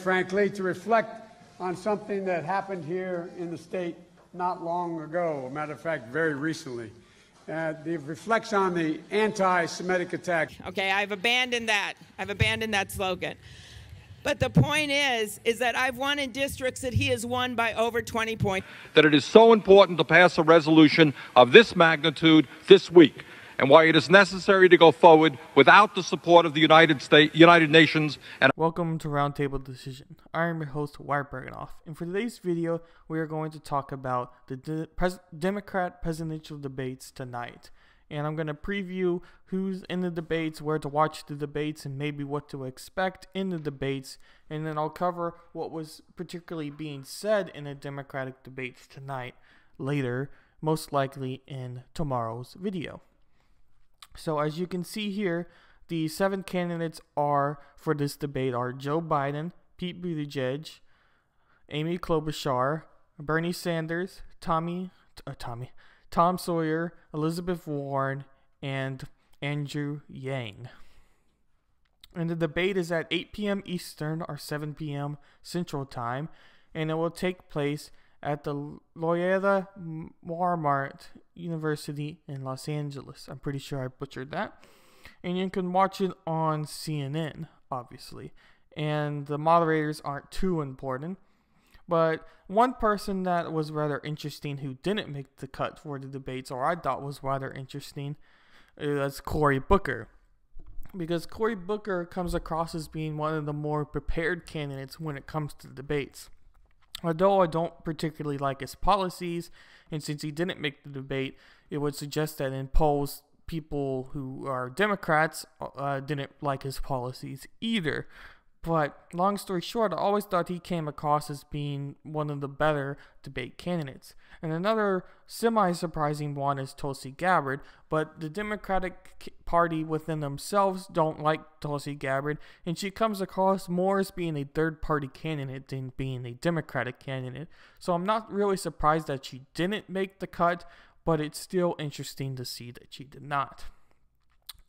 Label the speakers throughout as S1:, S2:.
S1: Frankly, to reflect on something that happened here in the state not long ago, a matter of fact, very recently. The reflects on the anti-Semitic attack.
S2: Okay, I've abandoned that. I've abandoned that slogan. But the point is that I've won in districts that he has won by over 20 points.
S3: That it is so important to pass a resolution of this magnitude this week, and why it is necessary to go forward without the support of the United Nations. And
S4: welcome to Roundtable Decision. I am your host, Wyatt Berganoff, and for today's video, we are going to talk about the Democrat presidential debates tonight. And I'm going to preview who's in the debates, where to watch the debates, and maybe what to expect in the debates. And then I'll cover what was particularly being said in the Democratic debates tonight later, most likely in tomorrow's video. So as you can see here, the 7 candidates for this debate are Joe Biden, Pete Buttigieg, Amy Klobuchar, Bernie Sanders, Tom Sawyer, Elizabeth Warren, and Andrew Yang. And the debate is at 8 p.m. Eastern or 7 p.m. Central Time, and it will take place at the Loyola Marymount University in Los Angeles. I'm pretty sure I butchered that. And you can watch it on CNN, obviously. And the moderators aren't too important. But one person that was rather interesting who didn't make the cut for the debates, or I thought was rather interesting, is Cory Booker. Because Cory Booker comes across as being one of the more prepared candidates when it comes to debates. Although I don't particularly like his policies, and since he didn't make the debate, it would suggest that in polls, people who are Democrats didn't like his policies either. But long story short, I always thought he came across as being one of the better debate candidates. And another semi-surprising one is Tulsi Gabbard, but the Democratic Party within themselves don't like Tulsi Gabbard, and she comes across more as being a third-party candidate than being a Democratic candidate. So I'm not really surprised that she didn't make the cut, but it's still interesting to see that she did not.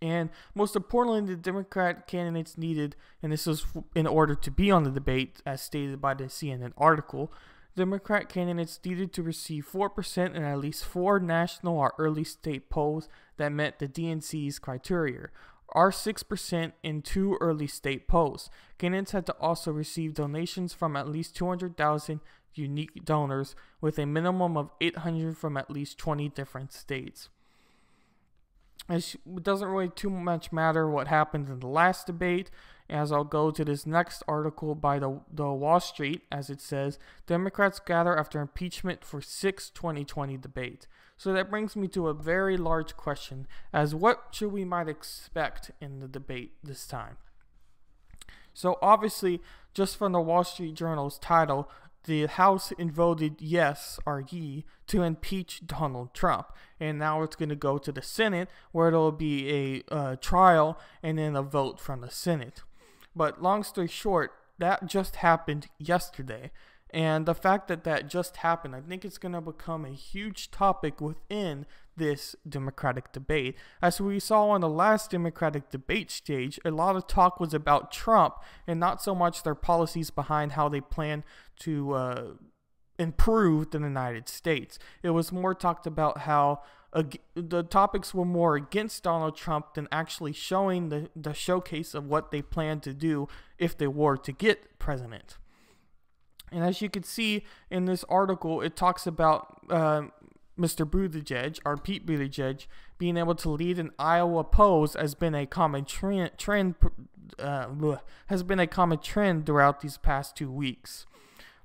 S4: And most importantly, the Democrat candidates needed, and this was in order to be on the debate, as stated by the CNN article, Democrat candidates needed to receive 4% in at least 4 national or early state polls that met the DNC's criteria, or 6% in 2 early state polls. Candidates had to also receive donations from at least 200,000 unique donors, with a minimum of 800 from at least 20 different states. It doesn't really too much matter what happened in the last debate, as I'll go to this next article by the Wall Street, as it says, Democrats gather after impeachment for 6th 2020 debate. So that brings me to a very large question, as what should we might expect in the debate this time? So obviously, just from the Wall Street Journal's title, the House voted yes, or ye, to impeach Donald Trump. And now it's going to go to the Senate, where it'll be a trial and then a vote from the Senate. But long story short, that just happened yesterday. And the fact that that just happened, I think it's going to become a huge topic within this Democratic debate. As we saw on the last Democratic debate stage, a lot of talk was about Trump and not so much their policies behind how they plan to improve the United States. It was more talked about how the topics were more against Donald Trump than actually showing the showcase of what they plan to do if they were to get president. And as you can see in this article, it talks about Mr. Buttigieg, or Pete Buttigieg, being able to lead an Iowa polls has been a common trend throughout these past 2 weeks.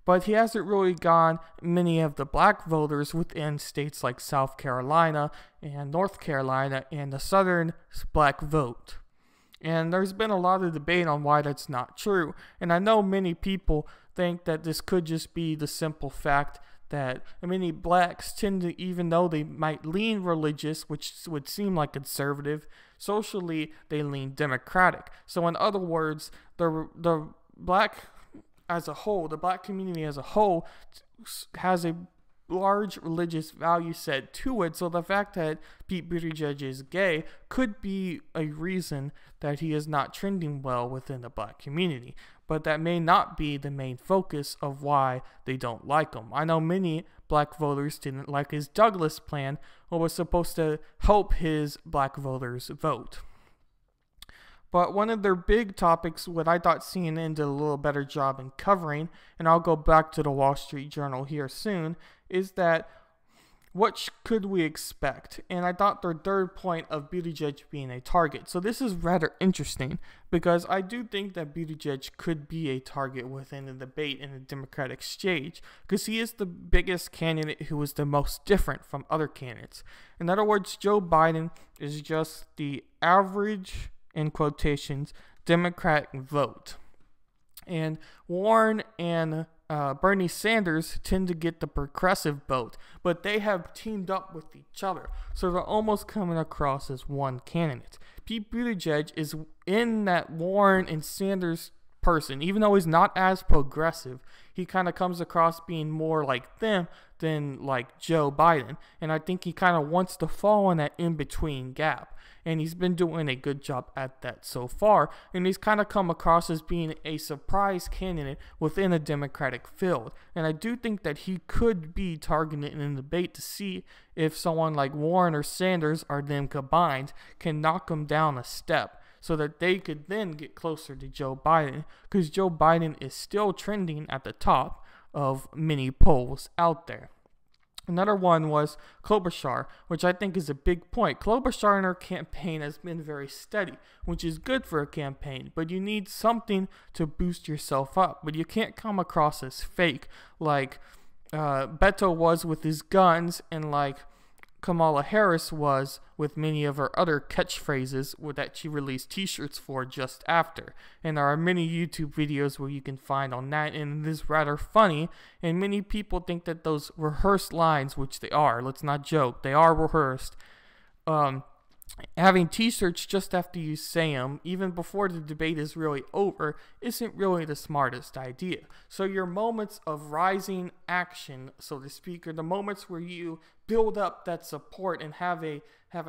S4: But he hasn't really gone many of the black voters within states like South Carolina and North Carolina and the southern black vote. And there's been a lot of debate on why that's not true. And I know many people think that this could just be the simple fact that many blacks tend to, even though they might lean religious, which would seem like conservative, socially they lean democratic. So in other words, the black as a whole, the black community as a whole has a large religious value set to it. So the fact that Pete Buttigieg is gay could be a reason that he is not trending well within the black community. but that may not be the main focus of why they don't like him. I know many black voters didn't like his Douglas plan, or was supposed to help his black voters vote. But one of their big topics, what I thought CNN did a little better job in covering, and I'll go back to the Wall Street Journal here soon, is that what could we expect? And I thought their third point of Buttigieg being a target. So this is rather interesting, because I do think that Buttigieg could be a target within the debate in the Democratic stage, because he is the biggest candidate who is the most different from other candidates. In other words, Joe Biden is just the average, in quotations, Democratic vote. And Warren and Bernie Sanders tend to get the progressive vote, but they have teamed up with each other, so they're almost coming across as one candidate. Pete Buttigieg is in that Warren and Sanders person. Even though he's not as progressive, he kind of comes across being more like them than like Joe Biden, and I think he kind of wants to fall in that in-between gap. And he's been doing a good job at that so far. And he's kind of come across as being a surprise candidate within a Democratic field. And I do think that he could be targeted in a debate to see if someone like Warren or Sanders, or them combined, can knock him down a step, so that they could then get closer to Joe Biden. Because Joe Biden is still trending at the top of many polls out there. Another one was Klobuchar, which I think is a big point. Klobuchar in her campaign has been very steady, which is good for a campaign, but you need something to boost yourself up. But you can't come across as fake like Beto was with his guns, and like Kamala Harris was with many of her other catchphrases that she released t-shirts for just after. And there are many YouTube videos where you can find on that, and it is rather funny, and many people think that those rehearsed lines, which they are, let's not joke, they are rehearsed, having t-shirts just after you say them, even before the debate is really over, isn't really the smartest idea. So your moments of rising action, so to speak, or the moments where you build up that support and have a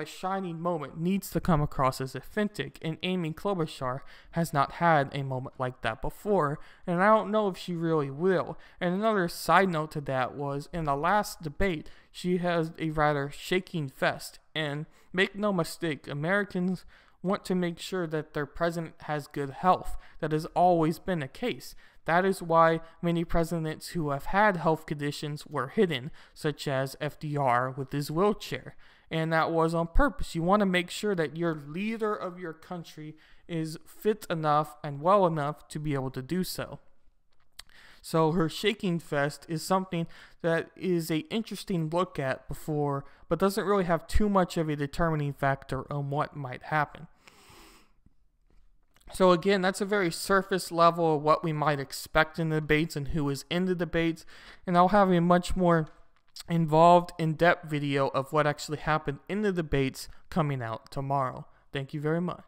S4: shining moment, needs to come across as authentic, and Amy Klobuchar has not had a moment like that before, and I don't know if she really will. And another side note to that was, in the last debate, she has a rather shaking fest, and make no mistake, Americans want to make sure that their president has good health. That has always been the case. That is why many presidents who have had health conditions were hidden, such as FDR with his wheelchair. And that was on purpose. You want to make sure that your leader of your country is fit enough and well enough to be able to do so. So her shaking fest is something that is an interesting look at before, but doesn't really have too much of a determining factor on what might happen. So again, that's a very surface level of what we might expect in the debates and who is in the debates. And I'll have a much more involved, in-depth video of what actually happened in the debates coming out tomorrow. Thank you very much.